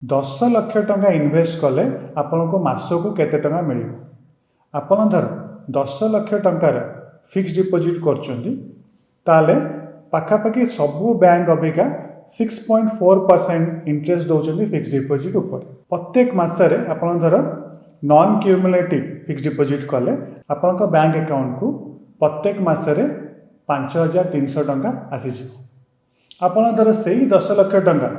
10 ଲକ୍ଷ ଟଙ୍କା ଇନଭେଷ୍ଟ କଲେ ଆପଣଙ୍କୁ ମାସକୁ କେତେ ଟଙ୍କା ମିଳିବ? ଆପଣ ଧର 10 ଲକ୍ଷ ଟଙ୍କାର ଫିକ୍ସ ଡିପୋଜିଟ୍ କରୁଛନ୍ତି, ତାହେଲେ ପାଖାପାଖି ସବୁ ବ୍ୟାଙ୍କ ଅବିକା 6.4% ଇଣ୍ଟରେଷ୍ଟ ଦେଉଛନ୍ତି ଫିକ୍ସ ଡିପୋଜିଟ୍ ଉପରେ। ପ୍ରତ୍ୟେକ ମାସରେ ଆପଣ ଧର ନନ୍ କ୍ୟୁମୁଲେଟିଭ୍ ଫିକ୍ସ ଡିପୋଜିଟ୍ କଲେ ଆପଣଙ୍କ ବ୍ୟାଙ୍କ ଆକାଉଣ୍ଟକୁ ପ୍ରତ୍ୟେକ ମାସରେ 5,300 ଟଙ୍କା ଆସିଯିବ। ଆପଣ ଧର ସେଇ 10 ଲକ୍ଷ ଟଙ୍କା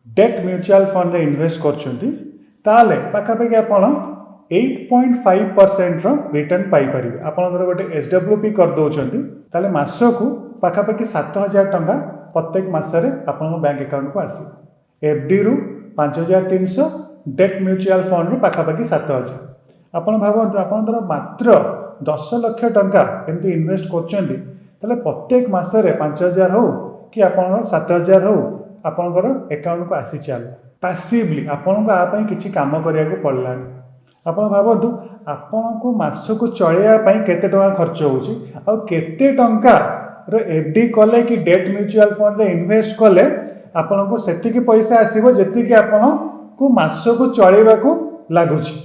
डेट म्यूचुअल फंड इन्वेस्ट करछंती, ताले पाखापाखि आपण 8.5% रिटर्न पाई परिबे। आपण धर गोटे एसडब्ल्यूपी कर दउछंती, ताले मासको पाखापाखि 7,000 टंका प्रत्येक मासरे आपण बैंक अकाउंट को आसी। एफडी रु 5,300, डेट म्यूचुअल फंड रु पाखापाखि 7,000। आपण भाबंतु आपण धर मात्र 10 लक्ष टंका एमती इन्वेस्ट करछंती, ताले प्रत्येक मासरे 5,000 हो कि आपण 7,000 हो आपणकर अकाउंट को आसी चल पैसिवली आपन को आ किसी काम करिया को पड़ला। आपण भाबंतु आपन को मास को चलैया पई केते टका खर्च होउची आ केते टंका रो एफडी कले कि डेट म्यूचुअल फंड रे इन्वेस्ट कले आपन को सेति की पैसा आसीबो जेति कि आपन को मास को चलैबा को लागुची।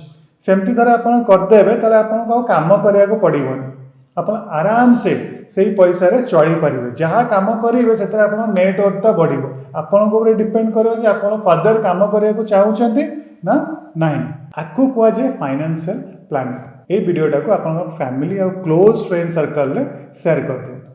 सेमती धर आपन कर देबे ताले आपन को काम करिया को पड़िबोनी। आपन आराम से सही पैसा रे चली पारिबे। जहाँ काम करेंगे से नेट वर्थ बढ़िबो। आपन को डिपेंड करो जे आपन फर्दर काम करिया को चाहउछंती ना नहीं। आकु कुआ जे फाइनेंशियल प्लानिंग। ए वीडियोटा को आपन फैमिली और क्लोज फ्रेंड सर्कल रे शेयर कर दो।